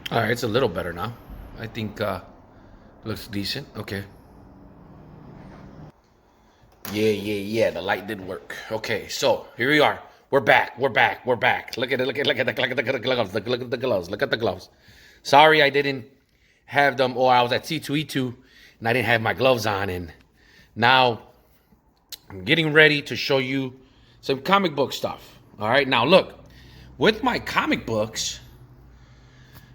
All right, it's a little better now. I think looks decent. Okay. Yeah. The light did work. Okay, so here we are. We're back. We're back. Look at it. Look at the gloves. Look at the gloves. Look at the gloves. Sorry, I didn't have them. Or I was at C2E2 and I didn't have my gloves on. And now I'm getting ready to show you some comic book stuff. All right. Now look, with my comic books,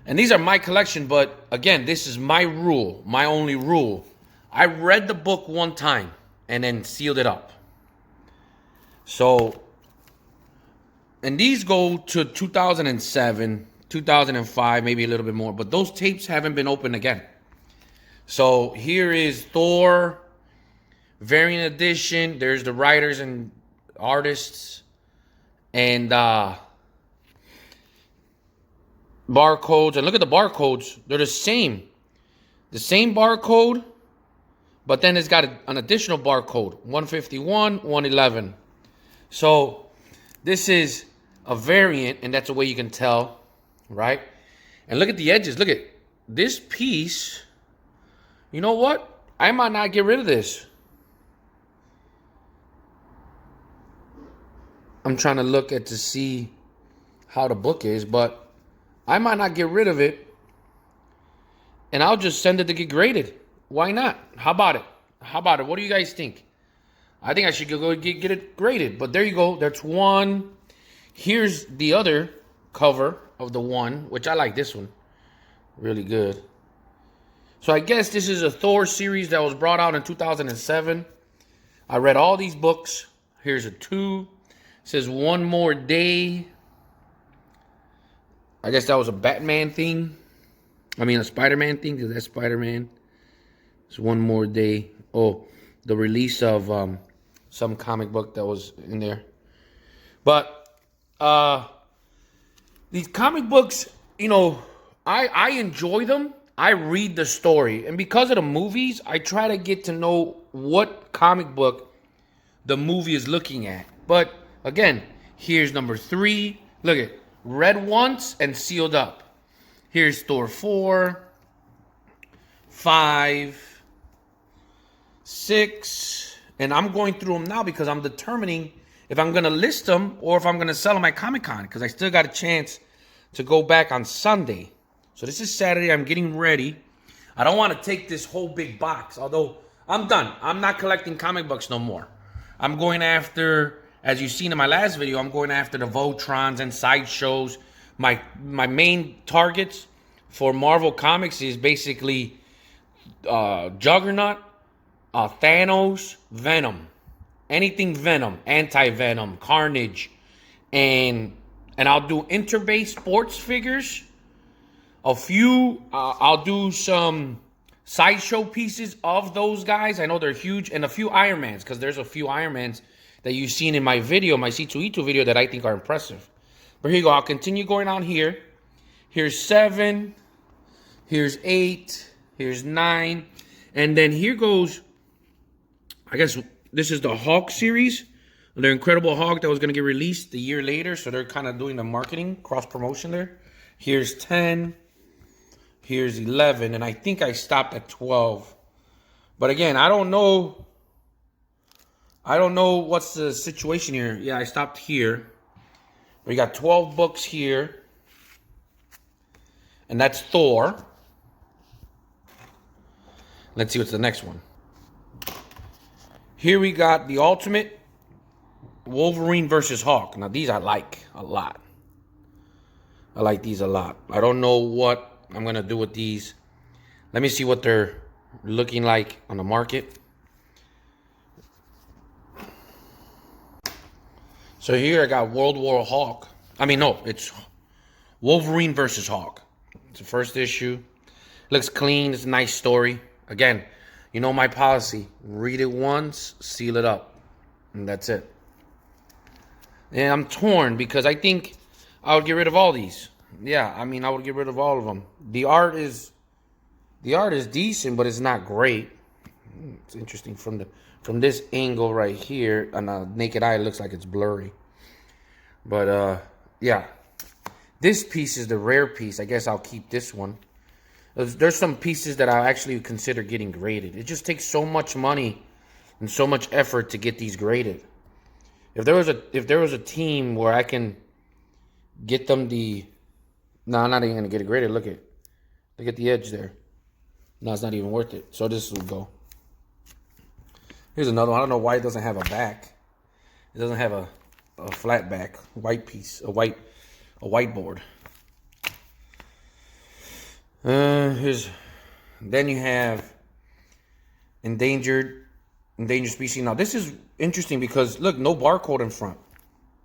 and these are my collection, but again, this is my rule, my only rule. I read the book one time and then sealed it up. So, and these go to 2007, 2005, maybe a little bit more, but those tapes haven't been opened again. So here is Thor variant edition. There's the writers and artists and barcodes. And look at the barcodes. They're the same. The same barcode, but then it's got an additional barcode, 151, 111. So this is a variant, and that's the way you can tell, right? And look at the edges. Look at this piece. You know what? I might not get rid of this. I'm trying to look at to see how the book is, but I might not get rid of it. And I'll just send it to get graded. Why not? How about it? How about it? What do you guys think? I think I should go get it graded. But there you go. That's one. Here's the other cover of the one, which I like this one. Really good. So I guess this is a Thor series that was brought out in 2007. I read all these books. Here's a 2. It says One More Day. I guess that was a Batman thing. I mean, a Spider-Man thing, because that's Spider-Man. It's One More Day. Oh, the release of some comic book that was in there. But these comic books, you know, I enjoy them. I read the story. And because of the movies, I try to get to know what comic book the movie is looking at. But again, here's number 3. Look at it. Read once and sealed up. Here's Thor 4, 5, 6. And I'm going through them now because I'm determining if I'm going to list them or if I'm going to sell them at Comic-Con, because I still got a chance to go back on Sunday. So this is Saturday. I'm getting ready. I don't want to take this whole big box, although I'm done. I'm not collecting comic books no more. I'm going after, as you've seen in my last video, I'm going after the Voltrons and sideshows. My main targets for Marvel Comics is basically Juggernaut, Thanos, Venom. Anything Venom, Anti-Venom, Carnage. And I'll do interbase sports figures. A few, I'll do some sideshow pieces of those guys. I know they're huge. And a few Iron Mans, because there's a few Iron Mans that you've seen in my video, my C2E2 video, that I think are impressive. But here you go. I'll continue going on here. Here's 7. Here's 8. Here's 9. And then here goes, I guess this is the Hulk series. The Incredible Hulk that was going to get released a year later. So they're kind of doing the marketing, cross-promotion there. Here's 10. Here's 11. And I think I stopped at 12. But again, I don't know what's the situation here. Yeah, I stopped here. We got 12 books here. And that's Thor. Let's see what's the next one. Here we got the Ultimate Wolverine versus Hulk. Now, these I like a lot. I like these a lot. I don't know what I'm going to do with these. Let me see what they're looking like on the market. So here I got World War Hulk. I mean, no, it's Wolverine versus Hulk. It's the first issue. Looks clean. It's a nice story. Again, you know my policy. Read it once, seal it up. And that's it. And I'm torn because I think I would get rid of all these. Yeah, I mean, I would get rid of all of them. The art is decent, but it's not great. It's interesting from this angle right here. On a naked eye, it looks like it's blurry. But yeah, This piece is the rare piece. I guess I'll keep this one. There's some pieces that I actually consider getting graded. It just takes so much money and so much effort to get these graded. If there was a team where I can get them the... No, I'm not even gonna get it graded. Look at the edge there. No, it's not even worth it. So this will go. Here's another one. I don't know why it doesn't have a back. It doesn't have a flat back, white piece, a whiteboard. Then you have endangered species. Now this is interesting because look, no barcode in front.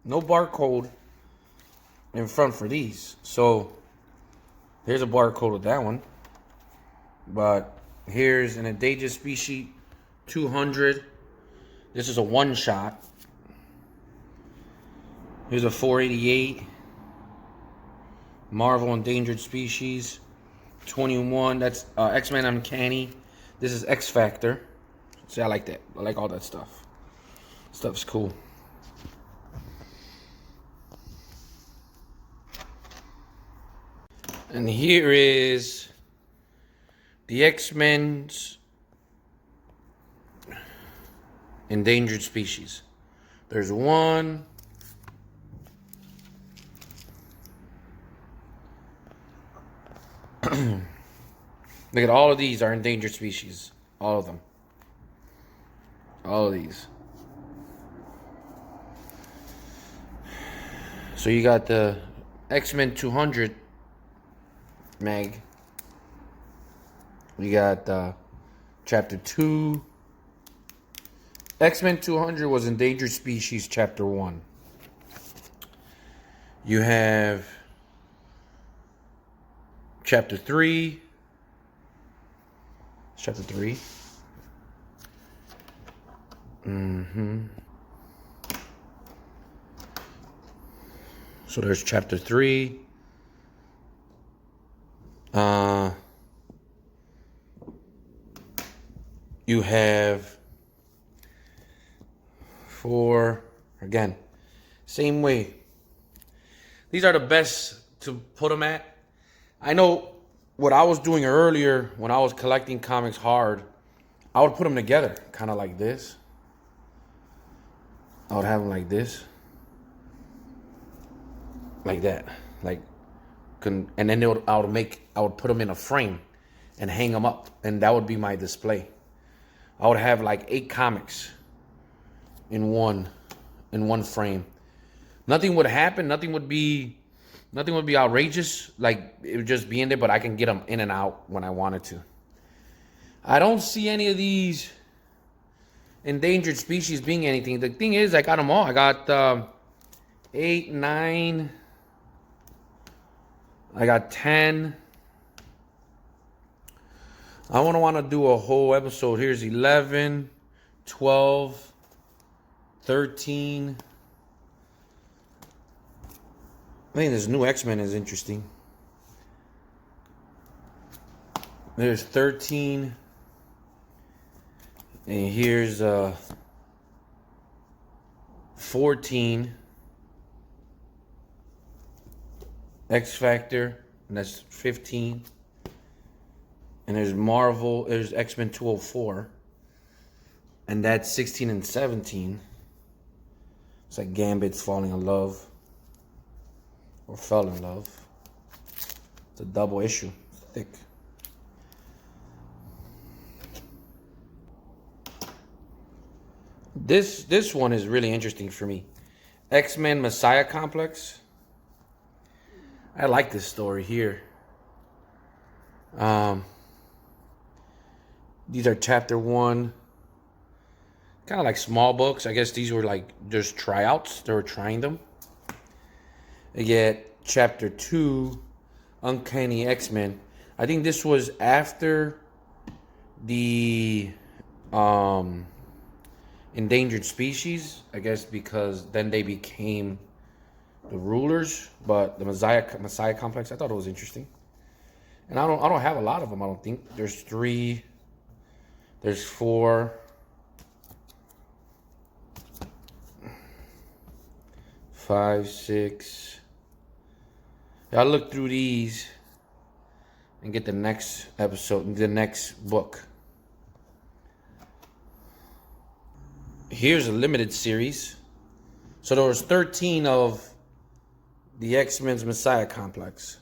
No barcode in front for these. So here's a barcode of that one. But here's an endangered species 200. This is a one shot. Here's a 488. Marvel endangered species 21. That's X-Men Uncanny. This is X Factor. See, I like that. I like all that stuff. Stuff's cool. And here is the X-Men's endangered species. There's one. Look at all of these are endangered species. All of them. All of these. So you got the X-Men 200 mag. We got Chapter 2. X-Men 200 was Endangered Species Chapter 1. You have Chapter 3. Chapter 3. So there's Chapter 3. You have 4. Again, same way. These are the best to put them at. I know what I was doing earlier when I was collecting comics hard, I would put them together, kind of like this. I would have them like this. Like that. And then I would put them in a frame and hang them up, and that would be my display. I would have like 8 comics in one frame. Nothing would happen. Nothing would be outrageous. Like, it would just be in there, but I can get them in and out when I wanted to. I don't see any of these endangered species being anything. The thing is, I got them all. I got 8, 9. I got 10. I want to do a whole episode. Here's 11, 12, 13. I think this new X-Men is interesting. There's 13. And here's 14. X Factor, and that's 15. And there's Marvel, there's X-Men 204. And that's 16 and 17. It's like Gambit's falling in love. Or fell in love. It's a double issue. It's thick. This one is really interesting for me. X-Men Messiah Complex. I like this story here. These are Chapter 1. Kind of like small books. I guess these were like just tryouts. They were trying them. You get Chapter 2, Uncanny X-Men. I think this was after the endangered species. I guess because then they became the rulers. But the Messiah Complex, I thought it was interesting. And I don't have a lot of them, I don't think. There's 3. There's 4. 5, 6. I'll look through these and get the next episode, the next book. Here's a limited series. So there was 13 of the X-Men's Messiah Complex.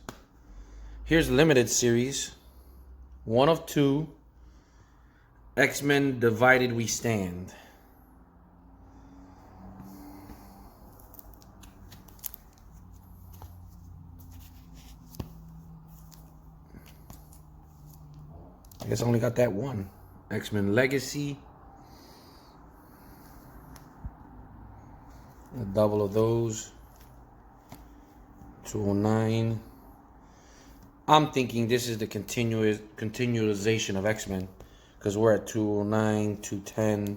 Here's a limited series. 1 of 2. X-Men Divided We Stand. I guess I only got that one. X-Men Legacy. A double of those. 209. I'm thinking this is the continualization of X-Men, because we're at 209, 210,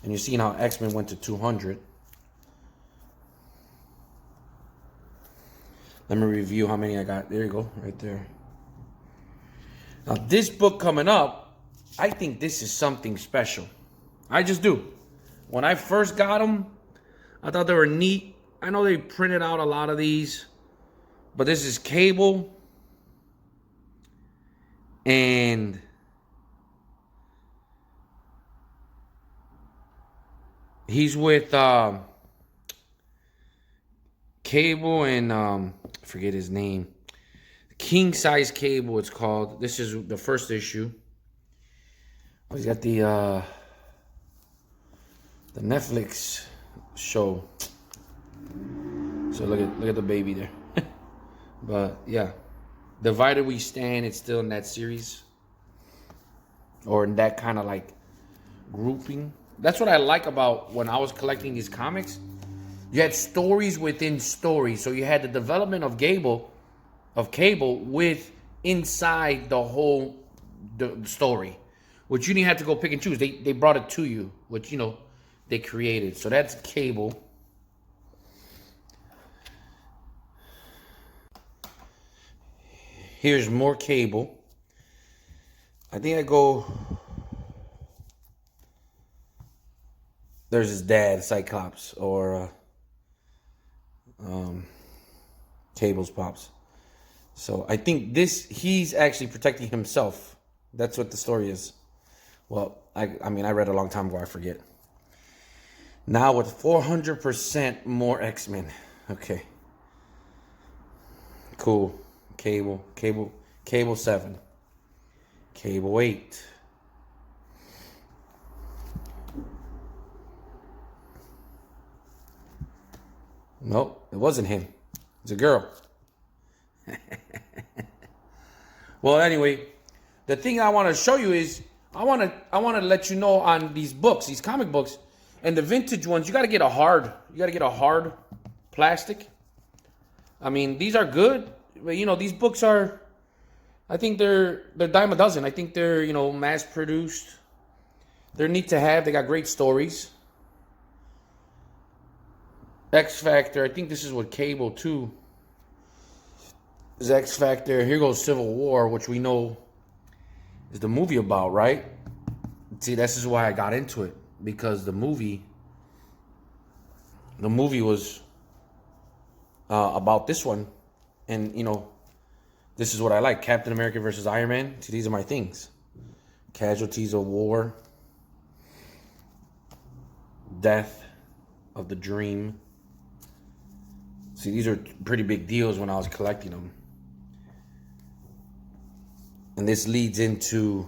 and you're seeing how X-Men went to 200. Let me review how many I got. There you go, right there. Now this book coming up, I think this is something special. I just do. When I first got them, I thought they were neat. I know they printed out a lot of these, but this is Cable, and he's with Cable and I forget his name. King Size Cable, it's called. This is the first issue. He's got the Netflix show. So look at the baby there. But yeah, Divided We Stand. It's still in that series, or in that kind of like grouping. That's what I like about when I was collecting these comics. You had stories within stories. So you had the development of Cable with inside the whole story, which you didn't have to go pick and choose. They brought it to you, which, you know, they created. So that's Cable. Here's more Cable. I think I go... There's his dad, Cyclops, or Cable's pops. So I think he's actually protecting himself. That's what the story is. Well, I mean, I read a long time ago, I forget. Now with 400% more X-Men. Okay. Cool. Cable 7. Cable 8. Nope, it wasn't him. It's a girl. Well, anyway, the thing I want to show you is I want to let you know on these books, these comic books, and the vintage ones. You got to get a hard plastic. I mean, these are good, but you know, these books are, I think they're dime a dozen. I think they're, you know, mass produced. They're neat to have. They got great stories. X Factor, I think this is what Cable too. Is X Factor. Here goes Civil War, which we know is the movie about, right? See, this is why I got into it, because the movie was about this one, and you know, this is what I like: Captain America versus Iron Man. See, these are my things. Casualties of war, death of the dream. See, these are pretty big deals when I was collecting them. And this leads into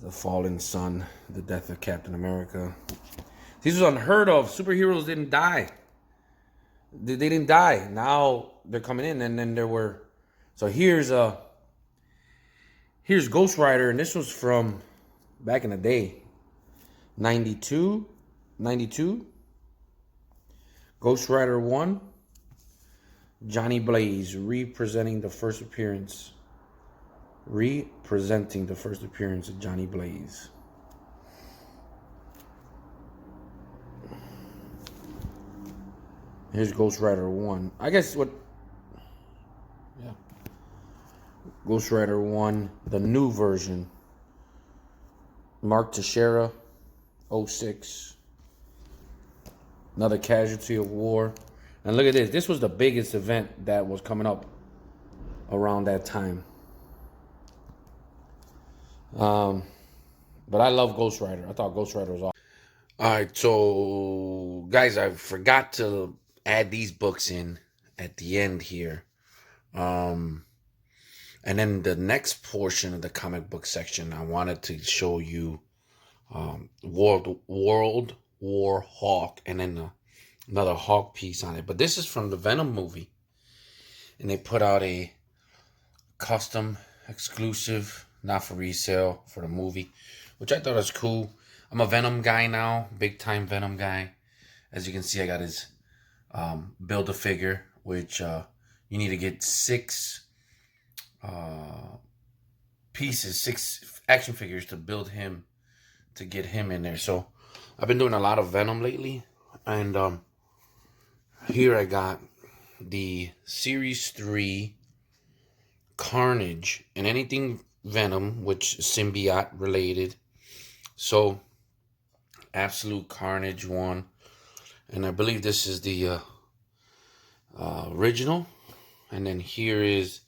the fallen sun, the death of Captain America. This was unheard of. Superheroes didn't die. They didn't die. Now they're coming in, and then there were... So here's Ghost Rider, and this was from back in the day. 92. Ghost Rider 1. Johnny Blaze representing the first appearance. Representing the first appearance of Johnny Blaze. Here's Ghost Rider 1. I guess what... Yeah. Ghost Rider 1, the new version. Mark Teixeira, 06. Another casualty of war. And look at this. This was the biggest event that was coming up around that time. But I love Ghost Rider. I thought Ghost Rider was awesome. All right, so guys, I forgot to add these books in at the end here. And then the next portion of the comic book section, I wanted to show you World War Hawk, and then another Hawk piece on it. But this is from the Venom movie, and they put out a custom exclusive, not for resale, for the movie, which I thought was cool. I'm a Venom guy now, big time Venom guy. As you can see, I got his Build-A-Figure, which you need to get 6 pieces, 6 action figures to build him, to get him in there. So I've been doing a lot of Venom lately, and here I got the Series 3 Carnage, and anything Venom, which is symbiote related. So Absolute Carnage 1, and I believe this is the original, and then here is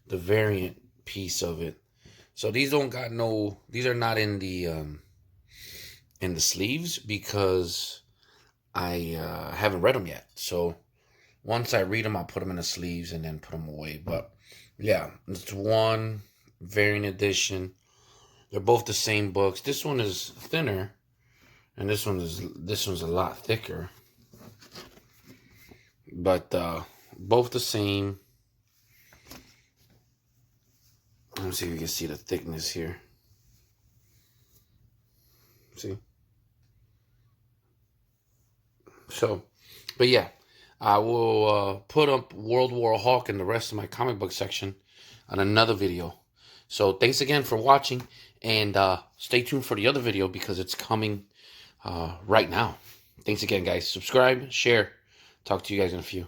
the variant piece of it. So these don't got no, these are not in the sleeves, because I haven't read them yet. So once I read them, I'll put them in the sleeves and then put them away. But yeah, it's one variant edition. They're both the same books. This one is thinner, and this one's a lot thicker. But both the same. Let me see if you can see the thickness here. See? So, but yeah, I will put up World War Hawk and the rest of my comic book section on another video. So thanks again for watching, and stay tuned for the other video, because it's coming right now. Thanks again, guys. Subscribe, share. Talk to you guys in a few.